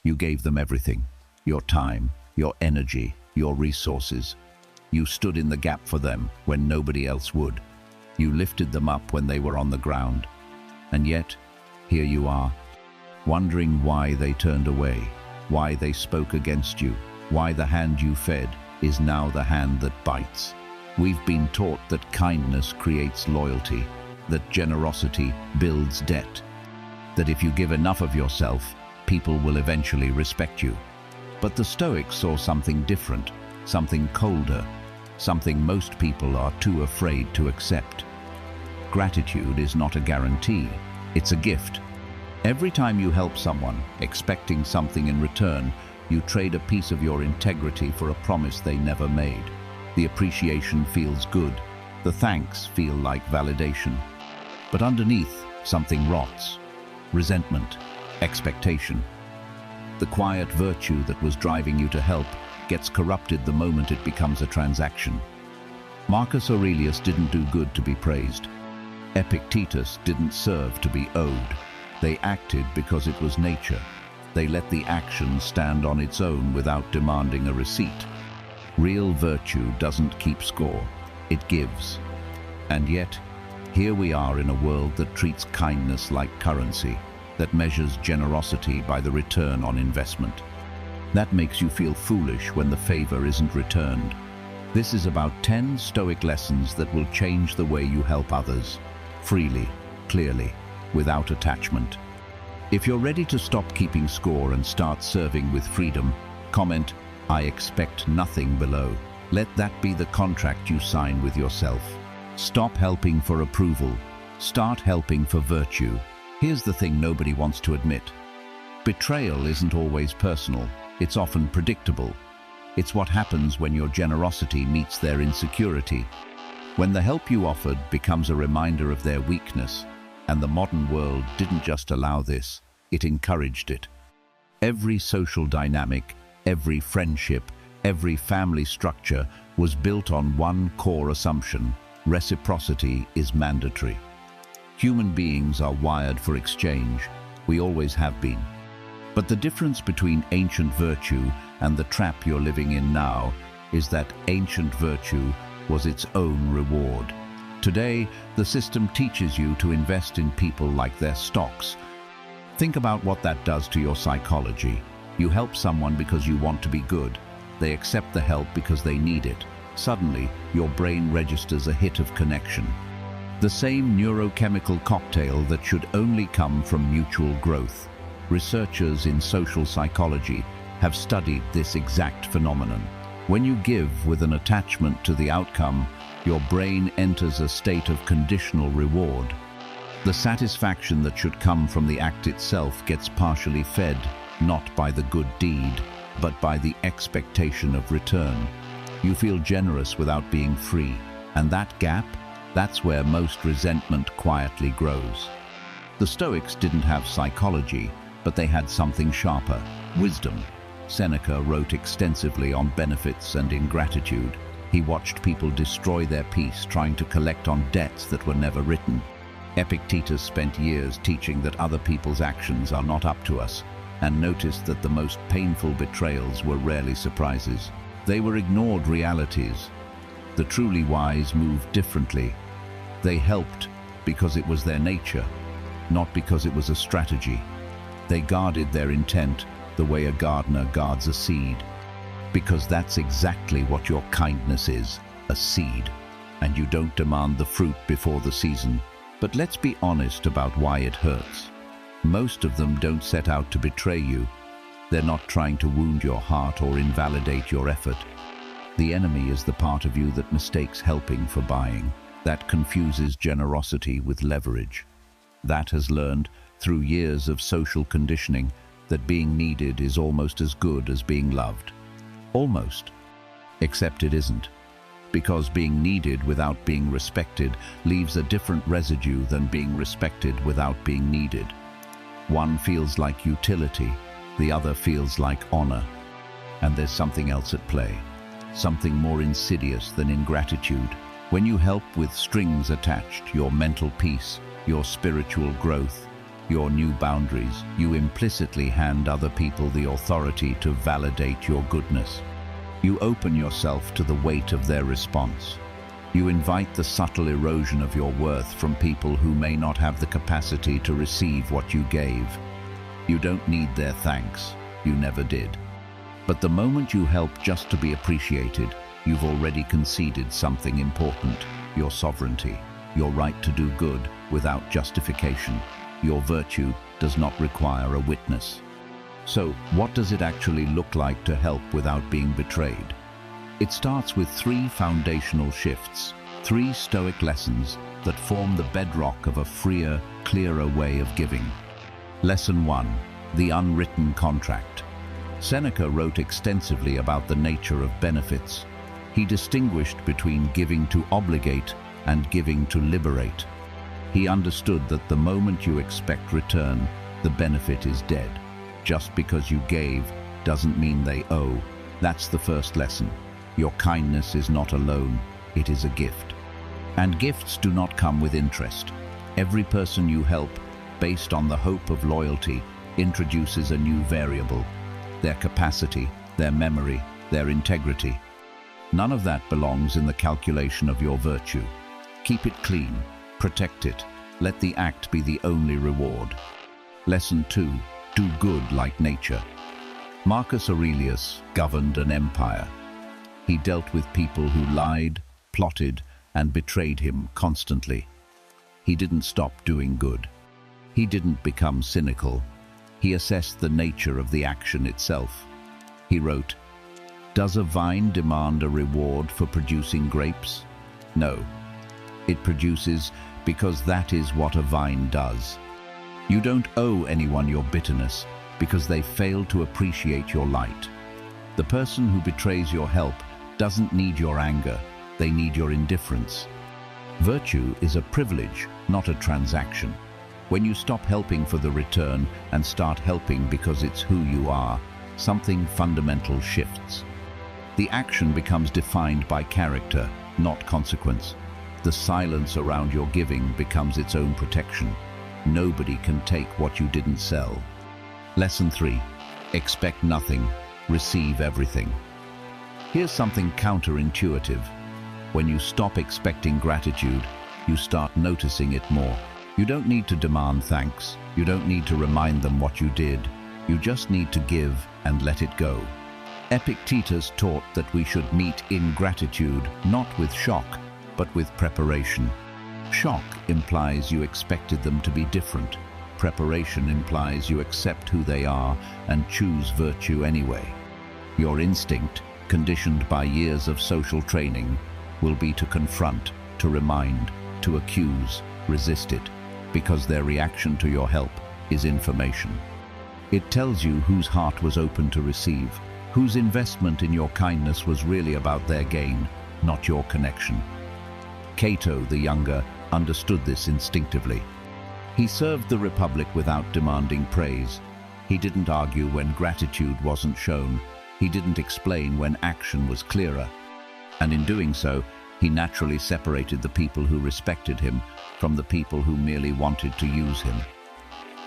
You gave them everything: your time, your energy, your resources. You stood in the gap for them when nobody else would. You lifted them up when they were on the ground. And yet, here you are, wondering why they turned away, why they spoke against you, why the hand you fed is now the hand that bites. We've been taught that kindness creates loyalty, that generosity builds debt, that if you give enough of yourself, people will eventually respect you. But the Stoics saw something different, something colder, something most people are too afraid to accept. Gratitude is not a guarantee, it's a gift. Every time you help someone, expecting something in return, you trade a piece of your integrity for a promise they never made. The appreciation feels good, the thanks feel like validation. But underneath, something rots: resentment, expectation. The quiet virtue that was driving you to help gets corrupted the moment it becomes a transaction. Marcus Aurelius didn't do good to be praised. Epictetus didn't serve to be owed. They acted because it was nature. They let the action stand on its own without demanding a receipt. Real virtue doesn't keep score, it gives. And yet, here we are in a world that treats kindness like currency, that measures generosity by the return on investment. That makes you feel foolish when the favor isn't returned. This is about 10 Stoic lessons that will change the way you help others, freely, clearly, without attachment. If you're ready to stop keeping score and start serving with freedom, comment, "I expect nothing," below. Let that be the contract you sign with yourself. Stop helping for approval. Start helping for virtue. Here's the thing nobody wants to admit. Betrayal isn't always personal. It's often predictable. It's what happens when your generosity meets their insecurity. When the help you offered becomes a reminder of their weakness. And the modern world didn't just allow this, it encouraged it. Every social dynamic, every friendship, every family structure was built on one core assumption: reciprocity is mandatory. Human beings are wired for exchange. We always have been. But the difference between ancient virtue and the trap you're living in now is that ancient virtue was its own reward. Today, the system teaches you to invest in people like their stocks. Think about what that does to your psychology. You help someone because you want to be good. They accept the help because they need it. Suddenly, your brain registers a hit of connection. The same neurochemical cocktail that should only come from mutual growth. Researchers in social psychology have studied this exact phenomenon. When you give with an attachment to the outcome, your brain enters a state of conditional reward. The satisfaction that should come from the act itself gets partially fed, not by the good deed, but by the expectation of return. You feel generous without being free, and that gap, that's where most resentment quietly grows. The Stoics didn't have psychology, but they had something sharper: wisdom. Seneca wrote extensively on benefits and ingratitude. He watched people destroy their peace trying to collect on debts that were never written. Epictetus spent years teaching that other people's actions are not up to us, and noticed that the most painful betrayals were rarely surprises. They were ignored realities. The truly wise moved differently. They helped because it was their nature, not because it was a strategy. They guarded their intent the way a gardener guards a seed. Because that's exactly what your kindness is, a seed. And you don't demand the fruit before the season. But let's be honest about why it hurts. Most of them don't set out to betray you. They're not trying to wound your heart or invalidate your effort. The enemy is the part of you that mistakes helping for buying, that confuses generosity with leverage. That has learned, through years of social conditioning, that being needed is almost as good as being loved. Almost. Except it isn't. Because being needed without being respected leaves a different residue than being respected without being needed. One feels like utility, the other feels like honor. And there's something else at play, something more insidious than ingratitude. When you help with strings attached, your mental peace, your spiritual growth, your new boundaries. You implicitly hand other people the authority to validate your goodness. You open yourself to the weight of their response. You invite the subtle erosion of your worth from people who may not have the capacity to receive what you gave. You don't need their thanks. You never did. But the moment you help just to be appreciated, you've already conceded something important: your sovereignty, your right to do good without justification. Your virtue does not require a witness. So, what does it actually look like to help without being betrayed? It starts with 3 foundational shifts, 3 Stoic lessons that form the bedrock of a freer, clearer way of giving. Lesson 1: the unwritten contract. Seneca wrote extensively about the nature of benefits. He distinguished between giving to obligate and giving to liberate. He understood that the moment you expect return, the benefit is dead. Just because you gave doesn't mean they owe. That's the first lesson. Your kindness is not a loan, it is a gift. And gifts do not come with interest. Every person you help, based on the hope of loyalty, introduces a new variable: their capacity, their memory, their integrity. None of that belongs in the calculation of your virtue. Keep it clean, protect it, let the act be the only reward. Lesson 2: do good like nature. Marcus Aurelius governed an empire. He dealt with people who lied, plotted, and betrayed him constantly. He didn't stop doing good. He didn't become cynical. He assessed the nature of the action itself. He wrote, "Does a vine demand a reward for producing grapes? No. It produces because that is what a vine does. You don't owe anyone your bitterness because they failed to appreciate your light. The person who betrays your help doesn't need your anger, they need your indifference." Virtue is a privilege, not a transaction. When you stop helping for the return and start helping because it's who you are, something fundamental shifts. The action becomes defined by character, not consequence. The silence around your giving becomes its own protection. Nobody can take what you didn't sell. Lesson 3: expect nothing, receive everything. Here's something counterintuitive. When you stop expecting gratitude, you start noticing it more. You don't need to demand thanks. You don't need to remind them what you did. You just need to give and let it go. Epictetus taught that we should meet ingratitude not with shock, but with preparation. Shock implies you expected them to be different. Preparation implies you accept who they are and choose virtue anyway. Your instinct, conditioned by years of social training, will be to confront, to remind, to accuse, resist it, because their reaction to your help is information. It tells you whose heart was open to receive, whose investment in your kindness was really about their gain, not your connection. Cato the Younger understood this instinctively. He served the Republic without demanding praise. He didn't argue when gratitude wasn't shown. He didn't explain when action was clearer. And in doing so, he naturally separated the people who respected him from the people who merely wanted to use him.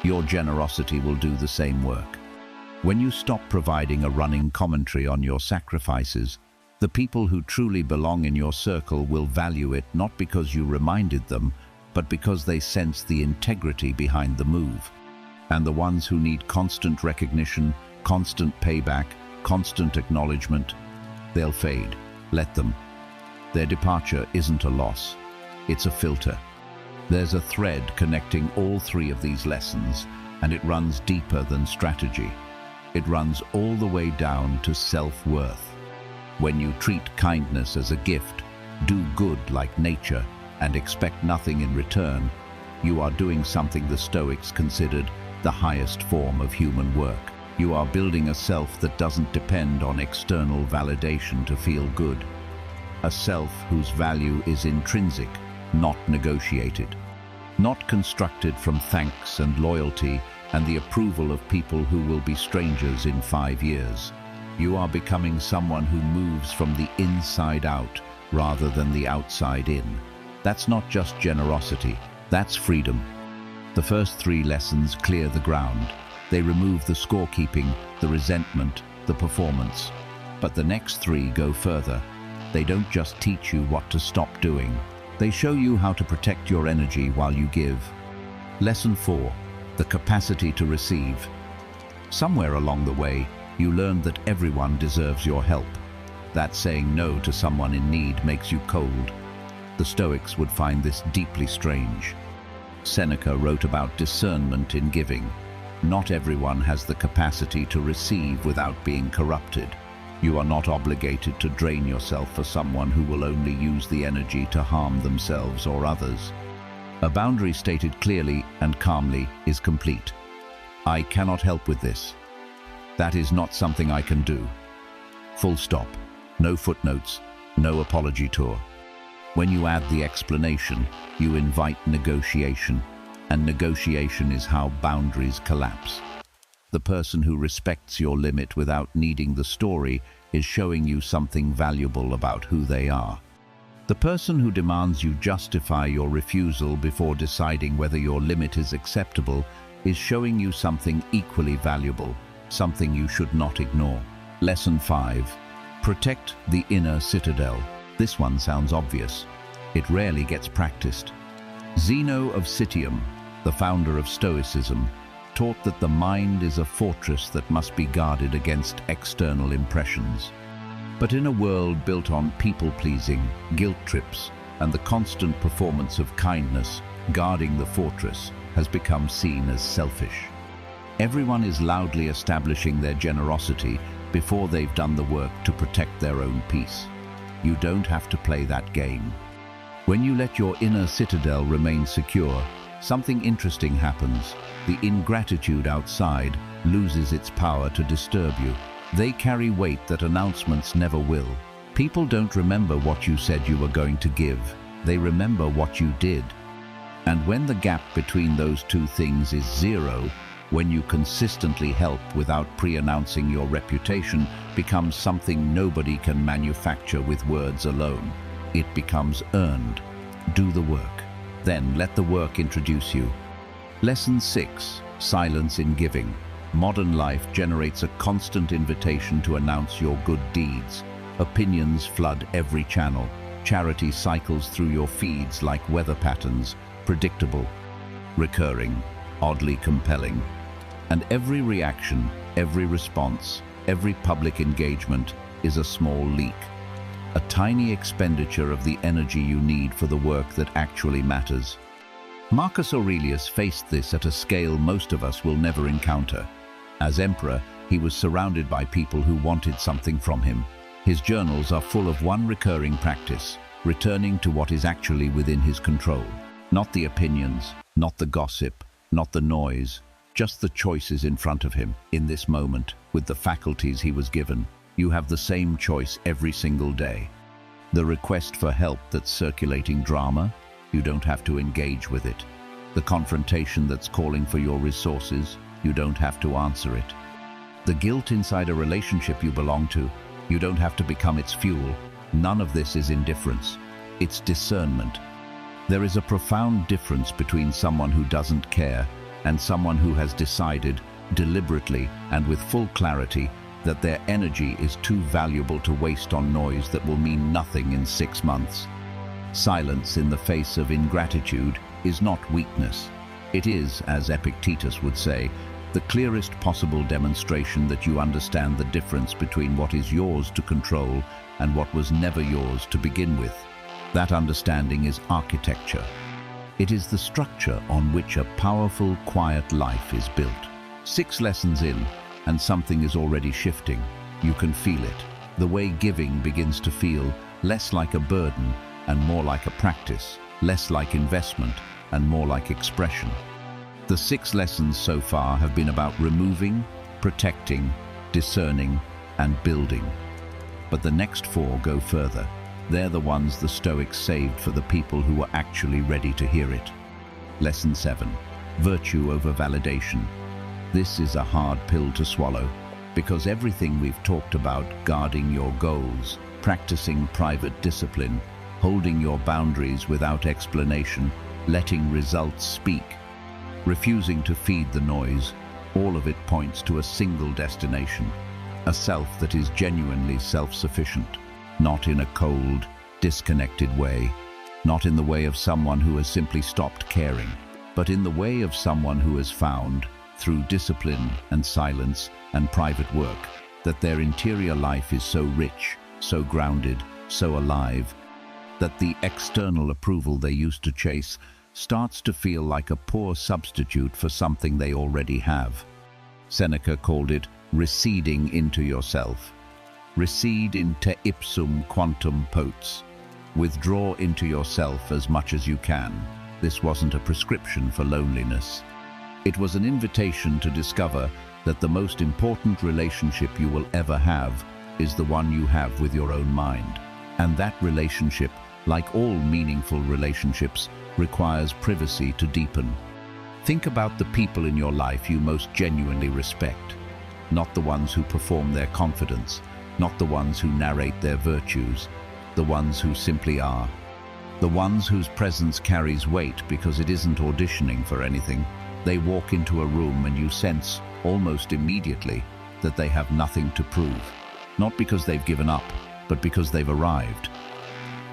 Your generosity will do the same work. When you stop providing a running commentary on your sacrifices, the people who truly belong in your circle will value it not because you reminded them, but because they sense the integrity behind the move. And the ones who need constant recognition, constant payback, constant acknowledgement, they'll fade. Let them. Their departure isn't a loss, it's a filter. There's a thread connecting all 3 of these lessons, and it runs deeper than strategy. It runs all the way down to self-worth. When you treat kindness as a gift, do good like nature, and expect nothing in return, you are doing something the Stoics considered the highest form of human work. You are building a self that doesn't depend on external validation to feel good. A self whose value is intrinsic, not negotiated. Not constructed from thanks and loyalty and the approval of people who will be strangers in 5 years. You are becoming someone who moves from the inside out rather than the outside in. That's not just generosity, that's freedom. The first 3 lessons clear the ground. They remove the scorekeeping, the resentment, the performance. But the next 3 go further. They don't just teach you what to stop doing. They show you how to protect your energy while you give. Lesson 4. The capacity to receive. Somewhere along the way, you learned that everyone deserves your help. That saying no to someone in need makes you cold. The Stoics would find this deeply strange. Seneca wrote about discernment in giving. Not everyone has the capacity to receive without being corrupted. You are not obligated to drain yourself for someone who will only use the energy to harm themselves or others. A boundary stated clearly and calmly is complete. I cannot help with this. That is not something I can do. Full stop. No footnotes, no apology tour. When you add the explanation, you invite negotiation, and negotiation is how boundaries collapse. The person who respects your limit without needing the story is showing you something valuable about who they are. The person who demands you justify your refusal before deciding whether your limit is acceptable is showing you something equally valuable, something you should not ignore. Lesson 5. Protect the inner citadel. This one sounds obvious. It rarely gets practiced. Zeno of Citium, the founder of Stoicism, taught that the mind is a fortress that must be guarded against external impressions. But in a world built on people-pleasing, guilt trips, and the constant performance of kindness, guarding the fortress has become seen as selfish. Everyone is loudly establishing their generosity before they've done the work to protect their own peace. You don't have to play that game. When you let your inner citadel remain secure, something interesting happens. The ingratitude outside loses its power to disturb you. They carry weight that announcements never will. People don't remember what you said you were going to give. They remember what you did. And when the gap between those two things is zero, when you consistently help without pre-announcing your reputation becomes something nobody can manufacture with words alone. It becomes earned. Do the work. Then let the work introduce you. Lesson 6. Silence in giving. Modern life generates a constant invitation to announce your good deeds. Opinions flood every channel. Charity cycles through your feeds like weather patterns, predictable, recurring, oddly compelling. And every reaction, every response, every public engagement is a small leak. A tiny expenditure of the energy you need for the work that actually matters. Marcus Aurelius faced this at a scale most of us will never encounter. As emperor, he was surrounded by people who wanted something from him. His journals are full of one recurring practice, returning to what is actually within his control. Not the opinions, not the gossip, not the noise, just the choices in front of him. In this moment, with the faculties he was given, you have the same choice every single day. The request for help that's circulating drama, you don't have to engage with it. The confrontation that's calling for your resources, you don't have to answer it. The guilt inside a relationship you belong to, you don't have to become its fuel. None of this is indifference. It's discernment. There is a profound difference between someone who doesn't care and someone who has decided, deliberately and with full clarity, that their energy is too valuable to waste on noise that will mean nothing in 6 months. Silence in the face of ingratitude is not weakness. It is, as Epictetus would say, the clearest possible demonstration that you understand the difference between what is yours to control and what was never yours to begin with. That understanding is architecture. It is the structure on which a powerful, quiet life is built. 6 lessons in, and something is already shifting. You can feel it. The way giving begins to feel less like a burden and more like a practice, less like investment and more like expression. The 6 lessons so far have been about removing, protecting, discerning, and building. But the next 4 go further. They're the ones the Stoics saved for the people who were actually ready to hear it. Lesson 7. Virtue over validation. This is a hard pill to swallow, because everything we've talked about, guarding your goals, practicing private discipline, holding your boundaries without explanation, letting results speak, refusing to feed the noise. All of it points to a single destination, a self that is genuinely self-sufficient, not in a cold, disconnected way, not in the way of someone who has simply stopped caring, but in the way of someone who has found, through discipline and silence and private work, that their interior life is so rich, so grounded, so alive, that the external approval they used to chase starts to feel like a poor substitute for something they already have. Seneca called it receding into yourself. Recede in te ipsum quantum potes. Withdraw into yourself as much as you can. This wasn't a prescription for loneliness. It was an invitation to discover that the most important relationship you will ever have is the one you have with your own mind. And that relationship, like all meaningful relationships, requires privacy to deepen. Think about the people in your life you most genuinely respect, not the ones who perform their confidence, not the ones who narrate their virtues, the ones who simply are. The ones whose presence carries weight because it isn't auditioning for anything. They walk into a room and you sense, almost immediately, that they have nothing to prove. Not because they've given up, but because they've arrived.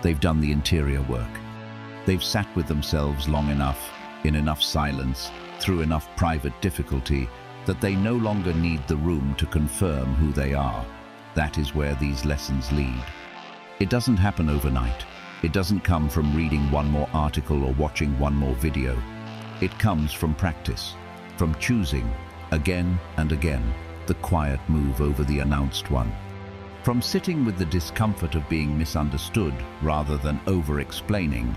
They've done the interior work. They've sat with themselves long enough, in enough silence, through enough private difficulty, that they no longer need the room to confirm who they are. That is where these lessons lead. It doesn't happen overnight. It doesn't come from reading one more article or watching one more video. It comes from practice, from choosing, again and again, the quiet move over the announced one. From sitting with the discomfort of being misunderstood rather than over-explaining,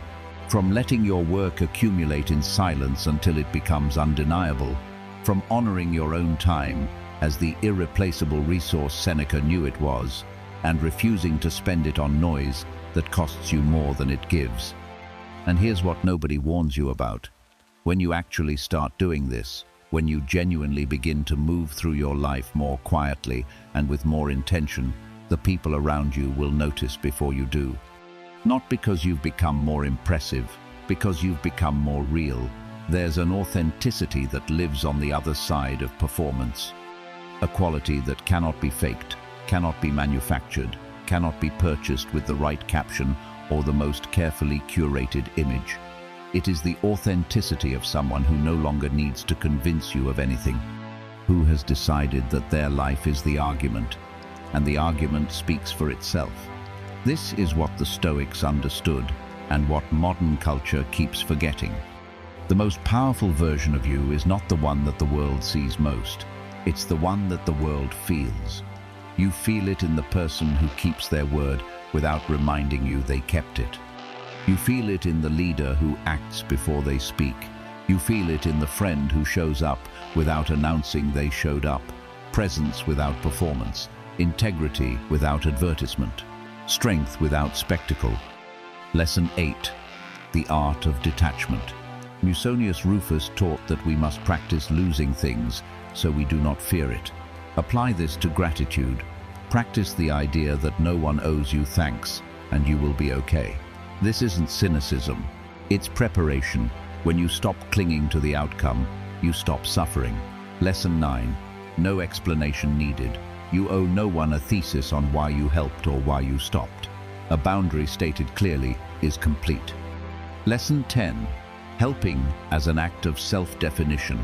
from letting your work accumulate in silence until it becomes undeniable, from honoring your own time as the irreplaceable resource Seneca knew it was, and refusing to spend it on noise that costs you more than it gives. And here's what nobody warns you about. When you actually start doing this, when you genuinely begin to move through your life more quietly and with more intention, the people around you will notice before you do. Not because you've become more impressive, because you've become more real. There's an authenticity that lives on the other side of performance. A quality that cannot be faked, cannot be manufactured, cannot be purchased with the right caption or the most carefully curated image. It is the authenticity of someone who no longer needs to convince you of anything, who has decided that their life is the argument, and the argument speaks for itself. This is what the Stoics understood, and what modern culture keeps forgetting. The most powerful version of you is not the one that the world sees most. It's the one that the world feels. You feel it in the person who keeps their word without reminding you they kept it. You feel it in the leader who acts before they speak. You feel it in the friend who shows up without announcing they showed up. Presence without performance. Integrity without advertisement. Strength without spectacle. Lesson 8. The Art of Detachment. Musonius Rufus taught that we must practice losing things so we do not fear it. Apply this to gratitude. Practice the idea that no one owes you thanks and you will be okay. This isn't cynicism. It's preparation. When you stop clinging to the outcome, you stop suffering. Lesson 9. No explanation needed. You owe no one a thesis on why you helped or why you stopped. A boundary stated clearly is complete. Lesson 10. Helping as an act of self-definition.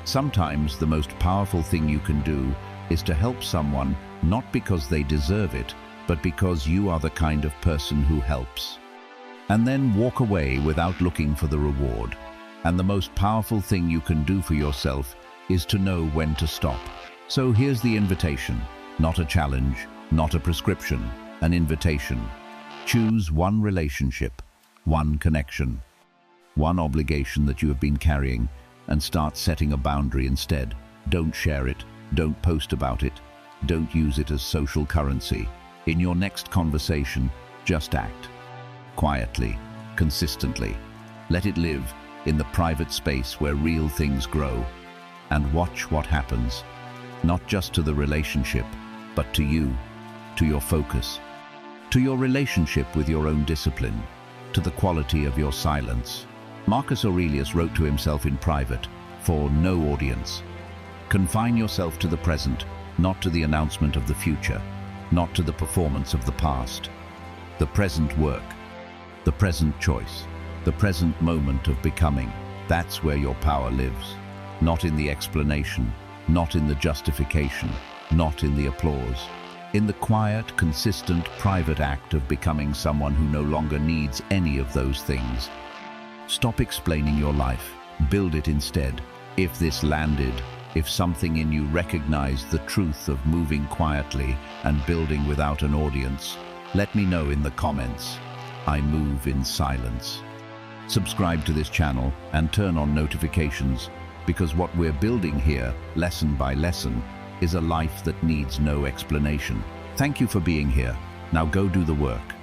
Sometimes the most powerful thing you can do is to help someone not because they deserve it, but because you are the kind of person who helps. And then walk away without looking for the reward. And the most powerful thing you can do for yourself is to know when to stop. So here's the invitation, not a challenge, not a prescription, an invitation. Choose one relationship, one connection, one obligation that you have been carrying, and start setting a boundary instead. Don't share it, don't post about it, don't use it as social currency. In your next conversation, just act. Quietly, consistently. Let it live in the private space where real things grow. And watch what happens. Not just to the relationship, but to you, to your focus, to your relationship with your own discipline, to the quality of your silence. Marcus Aurelius wrote to himself in private, for no audience. Confine yourself to the present, not to the announcement of the future, not to the performance of the past. The present work, the present choice, the present moment of becoming, that's where your power lives. Not in the explanation, not in the justification, not in the applause. In the quiet, consistent, private act of becoming someone who no longer needs any of those things. Stop explaining your life, build it instead. If this landed, if something in you recognized the truth of moving quietly and building without an audience, let me know in the comments. I move in silence. Subscribe to this channel and turn on notifications, because what we're building here, lesson by lesson, is a life that needs no explanation. Thank you for being here. Now go do the work.